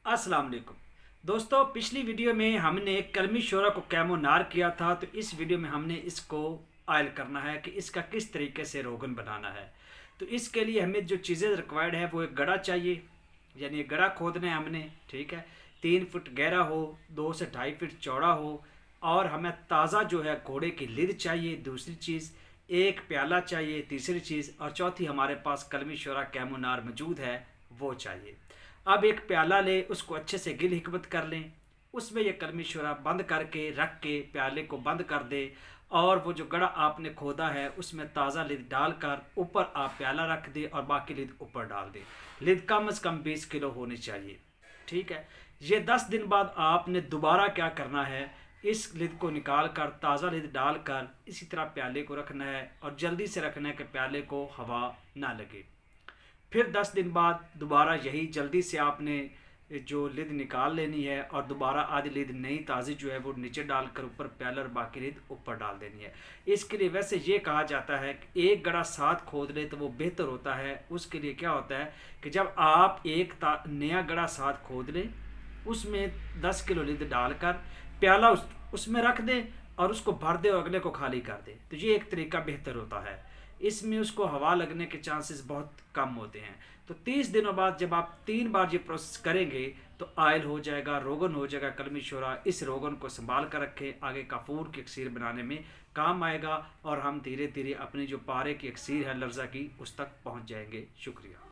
अस्सलाम वालेकुम दोस्तों, पिछली वीडियो में हमने कलमी शोरा को कैमोनार किया था। तो इस वीडियो में हमने इसको ऑयल करना है कि इसका किस तरीके से रोगन बनाना है। तो इसके लिए हमें जो चीज़ें रिक्वायर्ड है वो एक गड़ा चाहिए, यानी एक गड़ा खोदना है हमने। ठीक है, 3 फुट गहरा हो, 2 से 2.5 फुट चौड़ा हो। और हमें ताज़ा जो है घोड़े की लिद चाहिए, दूसरी चीज़। एक प्याला चाहिए, तीसरी चीज़। और चौथी, हमारे पास कलमी शोरा कैमोनार मौजूद है, वो चाहिए। अब एक प्याला ले, उसको अच्छे से गिल हिकमत कर लें। उसमें ये कलमी शुरा बंद करके रख के प्याले को बंद कर दे। और वो जो गड़ा आपने खोदा है उसमें ताज़ा लिद डालकर ऊपर आप प्याला रख दे और बाकी लिद ऊपर डाल दे। लिद कम से कम 20 किलो होनी चाहिए। ठीक है, ये 10 दिन बाद आपने दोबारा क्या करना है, इस लिद को निकाल कर ताज़ा लिद डालकर इसी तरह प्याले को रखना है। और जल्दी से रखना है कि प्याले को हवा ना लगे। फिर 10 दिन बाद दोबारा यही जल्दी से आपने जो लिद निकाल लेनी है और दोबारा आधी लिद नई ताज़ी जो है वो नीचे डालकर ऊपर प्याला और बाकी लिद ऊपर डाल देनी है। इसके लिए वैसे ये कहा जाता है कि एक गड़ा साथ खोद ले तो वो बेहतर होता है। उसके लिए क्या होता है कि जब आप एक नया गड़ा साथ खोद लें, उसमें 10 किलो लिद डालकर प्याला उसमें रख दें और उसको भर दे और अगले को खाली कर दे। तो ये एक तरीका बेहतर होता है। इसमें उसको हवा लगने के चांसेस बहुत कम होते हैं। तो 30 दिनों बाद जब आप 3 बार ये प्रोसेस करेंगे तो आयल हो जाएगा, रोगन हो जाएगा कलमी शोरा। इस रोगन को संभाल कर रखें, आगे काफूर की अक्सीर बनाने में काम आएगा। और हम धीरे धीरे अपनी जो पारे की अक्सीर है लर्जा की, उस तक पहुंच जाएंगे। शुक्रिया।